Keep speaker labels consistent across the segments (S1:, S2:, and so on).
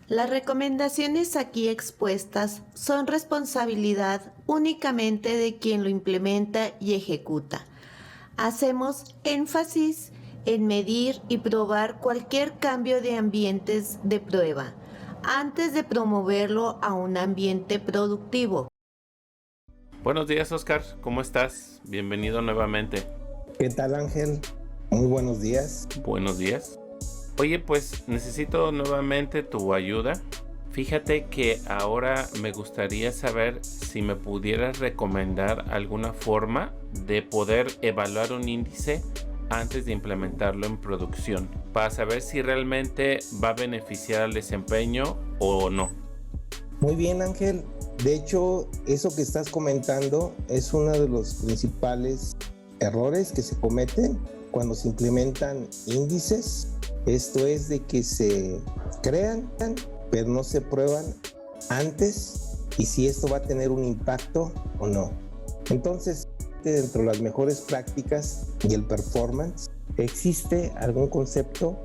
S1: Las recomendaciones aquí expuestas son responsabilidad únicamente de quien lo implementa y ejecuta. Hacemos énfasis en medir y probar cualquier cambio de ambientes de prueba antes de promoverlo a un ambiente productivo.
S2: Buenos días, Oscar. ¿Cómo estás? Bienvenido nuevamente.
S3: ¿Qué tal, Ángel? Muy buenos días.
S2: Buenos días. Oye, pues necesito nuevamente tu ayuda. Fíjate que ahora me gustaría saber si me pudieras recomendar alguna forma de poder evaluar un índice antes de implementarlo en producción, para saber si realmente va a beneficiar al desempeño o no.
S3: Muy bien, Ángel. De hecho, eso que estás comentando es uno de los principales errores que se cometen cuando se implementan índices. Esto es de que se crean, pero no se prueban antes y si esto va a tener un impacto o no. Entonces, dentro de las mejores prácticas y el performance, existe algún concepto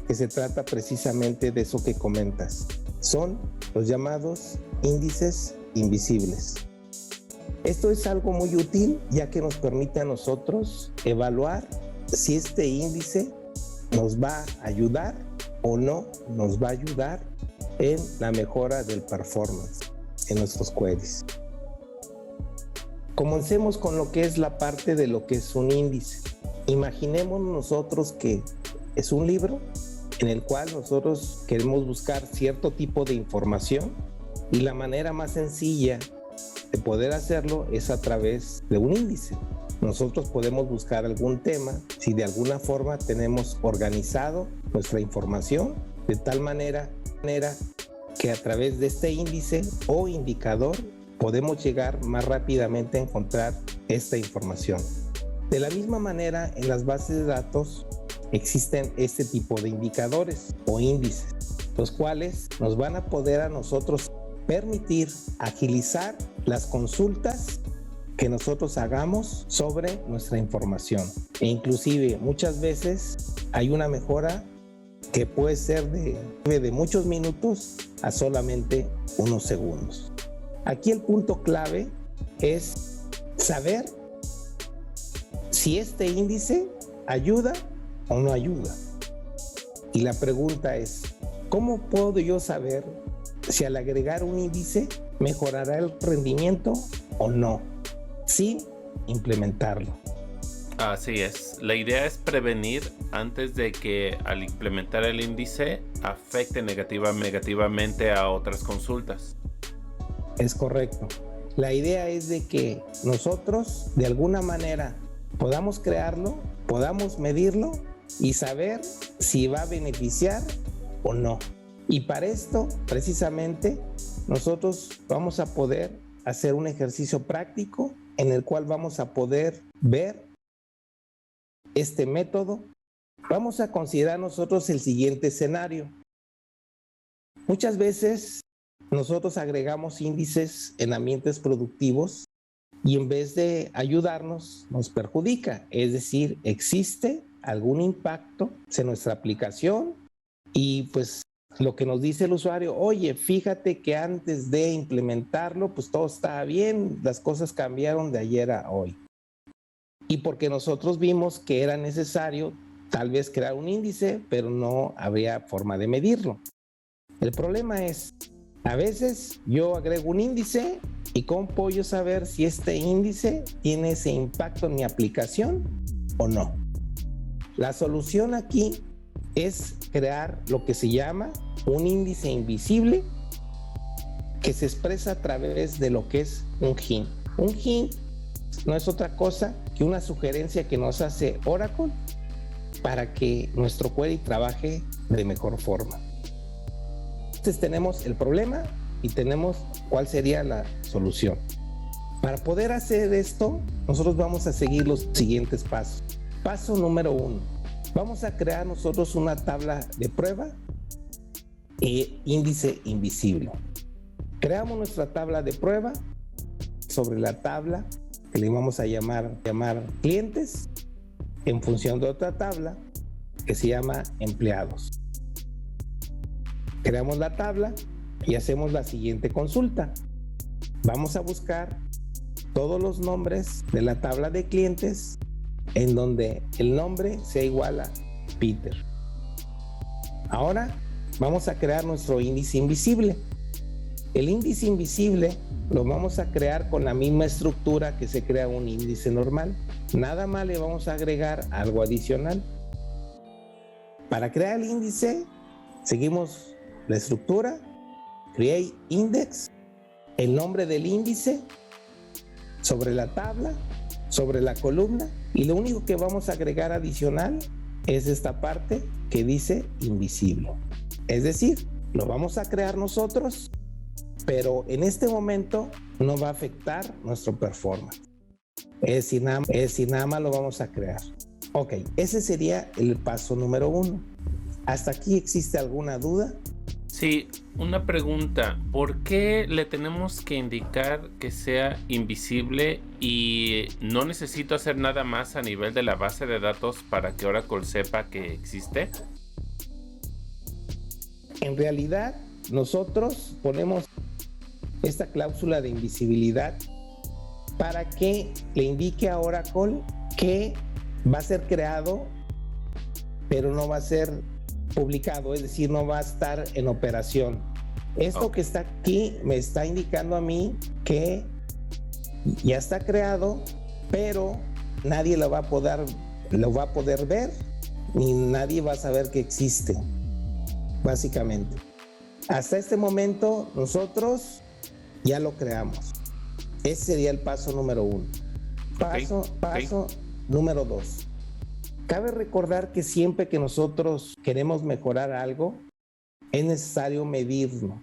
S3: que se trata precisamente de eso que comentas. Son los llamados índices invisibles. Esto es algo muy útil ya que nos permite a nosotros evaluar si este índice nos va a ayudar o no nos va a ayudar en la mejora del performance en nuestros queries. Comencemos con lo que es la parte de lo que es un índice. Imaginemos nosotros que es un libro en el cual nosotros queremos buscar cierto tipo de información y la manera más sencilla de poder hacerlo es a través de un índice. Nosotros podemos buscar algún tema si de alguna forma tenemos organizado nuestra información de tal manera que a través de este índice o indicador podemos llegar más rápidamente a encontrar esta información. De la misma manera, en las bases de datos existen este tipo de indicadores o índices, los cuales nos van a poder a nosotros permitir agilizar las consultas que nosotros hagamos sobre nuestra información. E inclusive muchas veces hay una mejora que puede ser de muchos minutos a solamente unos segundos. Aquí el punto clave es saber si este índice ayuda o no ayuda. Y la pregunta es, ¿cómo puedo yo saber si al agregar un índice mejorará el rendimiento o no, sin implementarlo?
S2: Así es. La idea es prevenir antes de que al implementar el índice afecte negativamente a otras consultas.
S3: Es correcto. La idea es de que nosotros de alguna manera podamos crearlo, podamos medirlo y saber si va a beneficiar o no. Y para esto, precisamente, nosotros vamos a poder hacer un ejercicio práctico en el cual vamos a poder ver este método. Vamos a considerar nosotros el siguiente escenario. Muchas veces nosotros agregamos índices en ambientes productivos y en vez de ayudarnos, nos perjudica. Es decir, existe algún impacto en nuestra aplicación y pues lo que nos dice el usuario, oye, fíjate que antes de implementarlo, pues todo estaba bien, las cosas cambiaron de ayer a hoy. Y porque nosotros vimos que era necesario tal vez crear un índice, pero no habría forma de medirlo. El problema es, a veces yo agrego un índice y ¿cómo puedo yo saber si este índice tiene ese impacto en mi aplicación o no? La solución aquí es crear lo que se llama un índice invisible que se expresa a través de lo que es un hint. Un hint no es otra cosa que una sugerencia que nos hace Oracle para que nuestro query trabaje de mejor forma. Entonces tenemos el problema y tenemos cuál sería la solución. Para poder hacer esto, nosotros vamos a seguir los siguientes pasos. Paso número 1. Vamos a crear nosotros una tabla de prueba e índice invisible. Creamos nuestra tabla de prueba. Sobre la tabla que le vamos a llamar clientes, en función de otra tabla que se llama empleados. Creamos la tabla y hacemos la siguiente consulta. Vamos a buscar todos los nombres de la tabla de clientes en donde el nombre sea igual a Peter. Ahora vamos a crear nuestro índice invisible. El índice invisible lo vamos a crear con la misma estructura que se crea un índice normal. Nada más le vamos a agregar algo adicional. Para crear el índice, seguimos la estructura, create index, el nombre del índice, sobre la tabla, sobre la columna, y lo único que vamos a agregar adicional es esta parte que dice invisible. Es decir, lo vamos a crear nosotros, pero en este momento no va a afectar nuestro performance. Es decir, nada más lo vamos a crear. Ok, ese sería el paso número 1. ¿Hasta aquí existe alguna duda?
S2: Sí, una pregunta. ¿Por qué le tenemos que indicar que sea invisible y no necesito hacer nada más a nivel de la base de datos para que Oracle sepa que existe?
S3: En realidad, nosotros ponemos esta cláusula de invisibilidad para que le indique a Oracle que va a ser creado, pero no va a ser publicado, es decir, no va a estar en operación. Esto que está aquí me está indicando a mí que ya está creado, pero nadie lo va a poder ver, ni nadie va a saber que existe, básicamente. Hasta este momento nosotros ya lo creamos. Ese sería el paso número 1. Paso número 2. Cabe recordar que siempre que nosotros queremos mejorar algo, es necesario medirlo.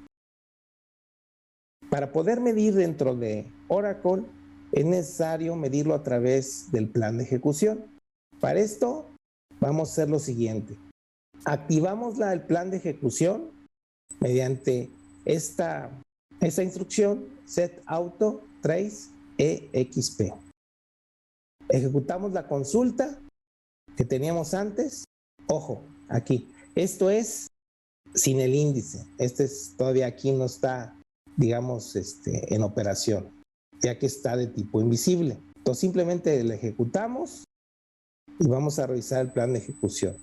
S3: Para poder medir dentro de Oracle, es necesario medirlo a través del plan de ejecución. Para esto, vamos a hacer lo siguiente. Activamos el plan de ejecución mediante esta instrucción set auto trace exp. Ejecutamos la consulta que teníamos antes. Ojo, aquí. Esto es sin el índice. Todavía aquí no está, digamos, en operación, ya que está de tipo invisible. Entonces simplemente le ejecutamos y vamos a revisar el plan de ejecución.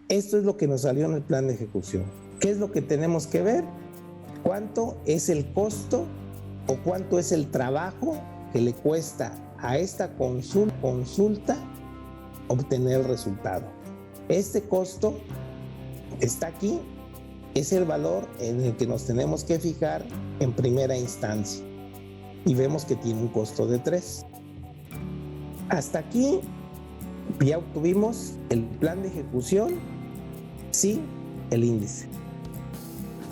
S3: Esto es lo que nos salió en el plan de ejecución. ¿Qué es lo que tenemos que ver? ¿Cuánto es el costo o cuánto es el trabajo que le cuesta a esta consulta obtener el resultado? Este costo está aquí, es el valor en el que nos tenemos que fijar en primera instancia y vemos que tiene un costo de 3. Hasta aquí ya obtuvimos el plan de ejecución sin el índice.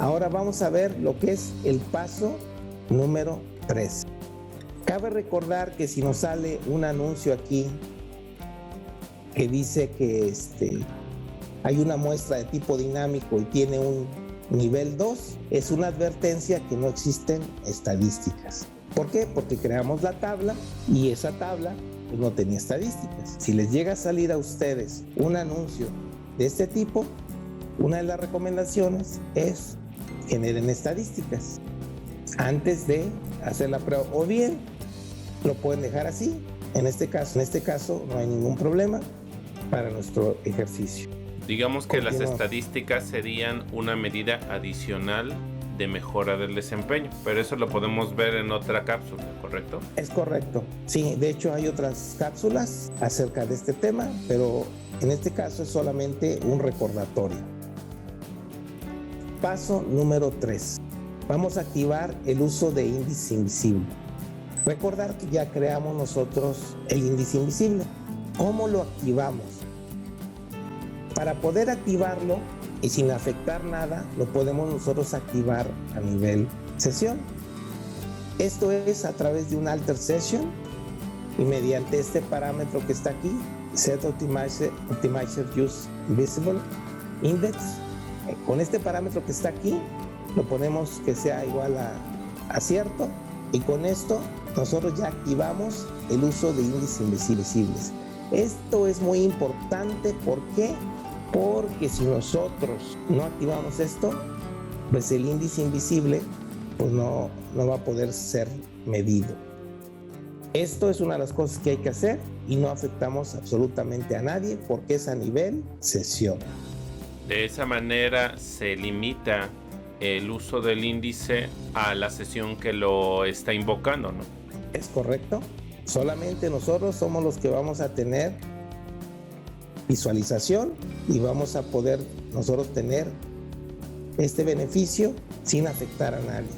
S3: Ahora vamos a ver lo que es el paso número 3. Cabe recordar que si nos sale un anuncio aquí que dice que hay una muestra de tipo dinámico y tiene un nivel 2, es una advertencia que no existen estadísticas. ¿Por qué? Porque creamos la tabla y esa tabla pues, no tenía estadísticas. Si les llega a salir a ustedes un anuncio de este tipo, una de las recomendaciones es generen estadísticas antes de hacer la prueba, o bien lo pueden dejar así. En este caso no hay ningún problema para nuestro ejercicio.
S2: Digamos que las estadísticas serían una medida adicional de mejora del desempeño, pero eso lo podemos ver en otra cápsula, ¿correcto?
S3: Es correcto. Sí, de hecho hay otras cápsulas acerca de este tema, pero en este caso es solamente un recordatorio. Paso número 3. Vamos a activar el uso de índice invisible. Recordar que ya creamos nosotros el índice invisible. ¿Cómo lo activamos? Para poder activarlo y sin afectar nada, lo podemos nosotros activar a nivel sesión. Esto es a través de un alter session y mediante este parámetro que está aquí, set optimizer use visible index. Con este parámetro que está aquí, lo ponemos que sea igual a cierto, y con esto nosotros ya activamos el uso de índices invisibles. Esto es muy importante. ¿Por qué? Porque si nosotros no activamos esto, pues el índice invisible pues no va a poder ser medido. Esto es una de las cosas que hay que hacer y no afectamos absolutamente a nadie porque es a nivel sesión.
S2: De esa manera se limita el uso del índice a la sesión que lo está invocando, ¿no?
S3: Es correcto. Solamente nosotros somos los que vamos a tener visualización y vamos a poder nosotros tener este beneficio sin afectar a nadie,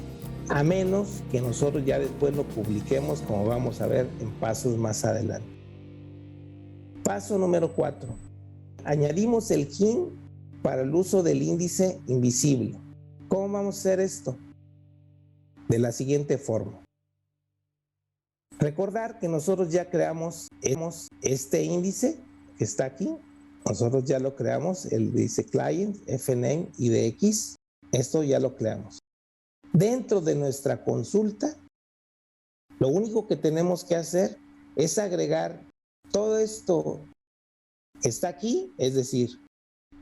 S3: a menos que nosotros ya después lo publiquemos, como vamos a ver en pasos más adelante. Paso número 4. Añadimos el hint para el uso del índice invisible. ¿Cómo vamos a hacer esto? De la siguiente forma. Recordar que nosotros ya creamos este índice que está aquí. Nosotros ya lo creamos, el dice client, fname, idx. Esto ya lo creamos. Dentro de nuestra consulta, lo único que tenemos que hacer es agregar todo esto que está aquí, es decir,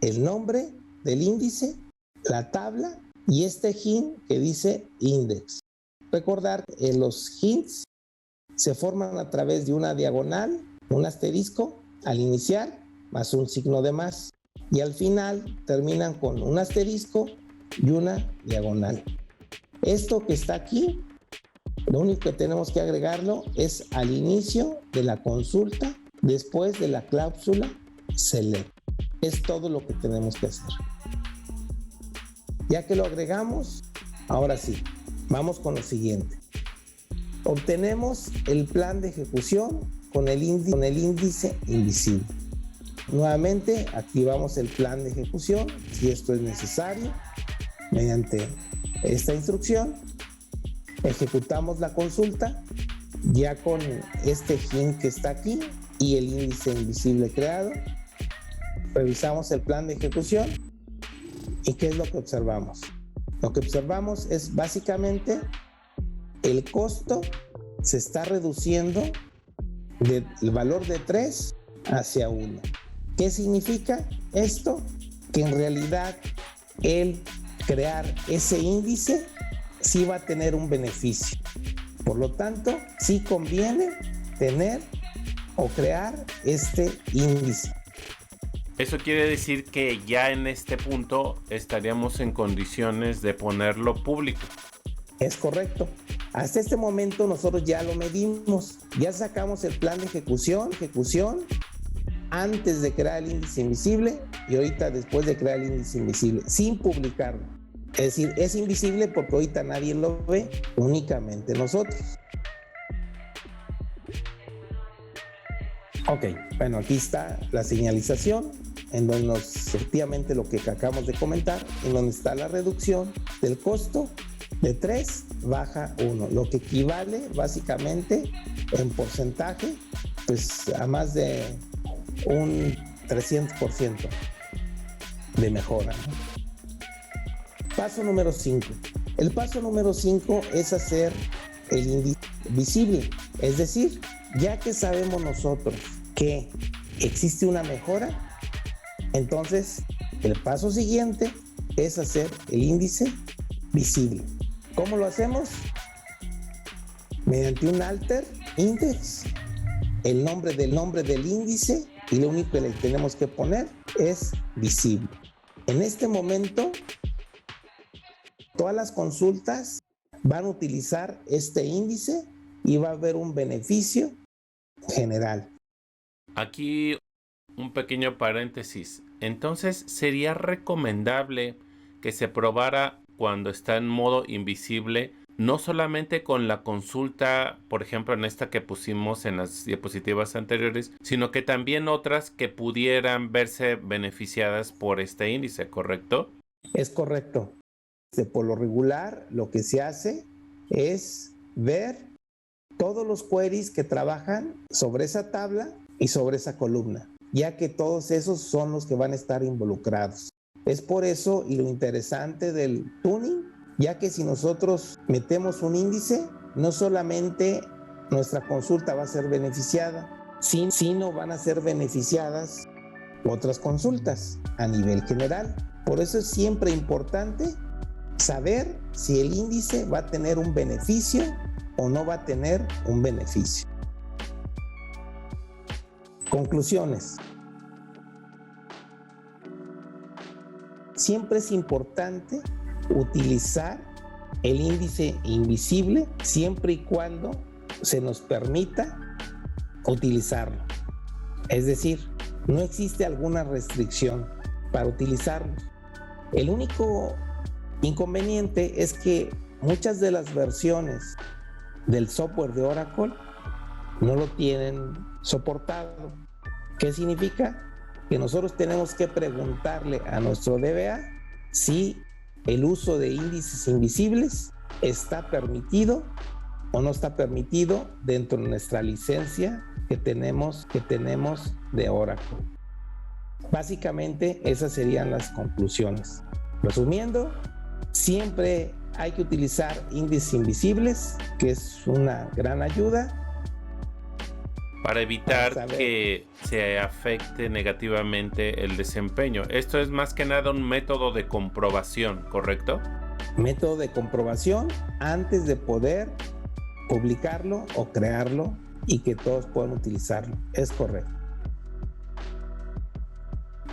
S3: el nombre del índice, la tabla y este hint que dice index. Recordar que los hints se forman a través de una diagonal, un asterisco al iniciar, más un signo de más. Y al final terminan con un asterisco y una diagonal. Esto que está aquí, lo único que tenemos que agregarlo es al inicio de la consulta, después de la cláusula select. Es todo lo que tenemos que hacer. Ya que lo agregamos, ahora sí, vamos con lo siguiente. Obtenemos el plan de ejecución con el índice invisible. Nuevamente activamos el plan de ejecución si esto es necesario. Mediante esta instrucción ejecutamos la consulta ya con este hint que está aquí y el índice invisible creado. Revisamos el plan de ejecución y ¿qué es lo que observamos? Lo que observamos es básicamente el costo se está reduciendo del valor de 3 hacia 1. ¿Qué significa esto? Que en realidad el crear ese índice sí va a tener un beneficio. Por lo tanto, sí conviene tener o crear este índice.
S2: Eso quiere decir que ya en este punto estaríamos en condiciones de ponerlo público.
S3: Es correcto. Hasta este momento nosotros ya lo medimos, ya sacamos el plan de ejecución antes de crear el índice invisible y ahorita después de crear el índice invisible, sin publicarlo. Es decir, es invisible porque ahorita nadie lo ve, únicamente nosotros. Ok, bueno, aquí está la señalización, en donde efectivamente lo que acabamos de comentar, en donde está la reducción del costo de 3 baja 1, lo que equivale básicamente en porcentaje pues a más de un 300% de mejora, ¿no? Paso número 5. El paso número 5 es hacer el índice visible, es decir, ya que sabemos nosotros que existe una mejora, entonces el paso siguiente es hacer el índice visible. ¿Cómo lo hacemos? Mediante un alter index, el nombre del índice, y lo único que le tenemos que poner es visible. En este momento, todas las consultas van a utilizar este índice y va a haber un beneficio general.
S2: Aquí un pequeño paréntesis. Entonces, ¿sería recomendable que se probara cuando está en modo invisible, no solamente con la consulta, por ejemplo, en esta que pusimos en las diapositivas anteriores, sino que también otras que pudieran verse beneficiadas por este índice, ¿correcto?
S3: Es correcto. Por lo regular, lo que se hace es ver todos los queries que trabajan sobre esa tabla y sobre esa columna, ya que todos esos son los que van a estar involucrados. Es por eso y lo interesante del tuning, ya que si nosotros metemos un índice, no solamente nuestra consulta va a ser beneficiada, sino van a ser beneficiadas otras consultas a nivel general. Por eso es siempre importante saber si el índice va a tener un beneficio o no va a tener un beneficio. Conclusiones. Siempre es importante utilizar el índice invisible siempre y cuando se nos permita utilizarlo. Es decir, no existe alguna restricción para utilizarlo. El único inconveniente es que muchas de las versiones del software de Oracle no lo tienen soportado. ¿Qué significa? Que nosotros tenemos que preguntarle a nuestro DBA si el uso de índices invisibles está permitido o no está permitido dentro de nuestra licencia que tenemos de Oracle. Básicamente esas serían las conclusiones. Resumiendo, siempre hay que utilizar índices invisibles, que es una gran ayuda
S2: para evitar que se afecte negativamente el desempeño. Esto es más que nada un método de comprobación, ¿correcto?
S3: Método de comprobación antes de poder publicarlo o crearlo y que todos puedan utilizarlo. Es correcto.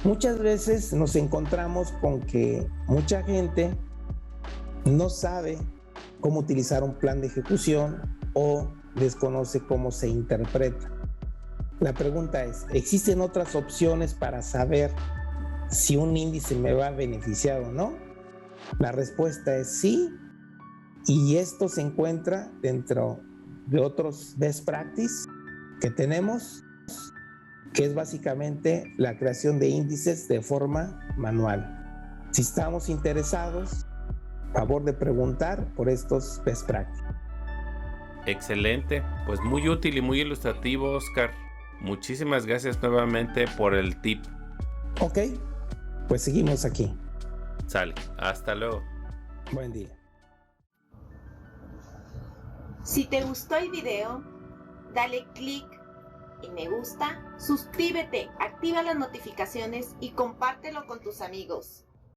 S3: Muchas veces nos encontramos con que mucha gente no sabe cómo utilizar un plan de ejecución o desconoce cómo se interpreta. La pregunta es, ¿existen otras opciones para saber si un índice me va a beneficiar o no? La respuesta es sí, y esto se encuentra dentro de otros best practice que tenemos, que es básicamente la creación de índices de forma manual. Si estamos interesados, favor de preguntar por estos best practice.
S2: Excelente, pues muy útil y muy ilustrativo, Oscar. Muchísimas gracias nuevamente por el tip.
S3: Ok, pues seguimos aquí.
S2: Sale, hasta luego.
S3: Buen día.
S1: Si te gustó el video, dale click en me gusta, suscríbete, activa las notificaciones y compártelo con tus amigos.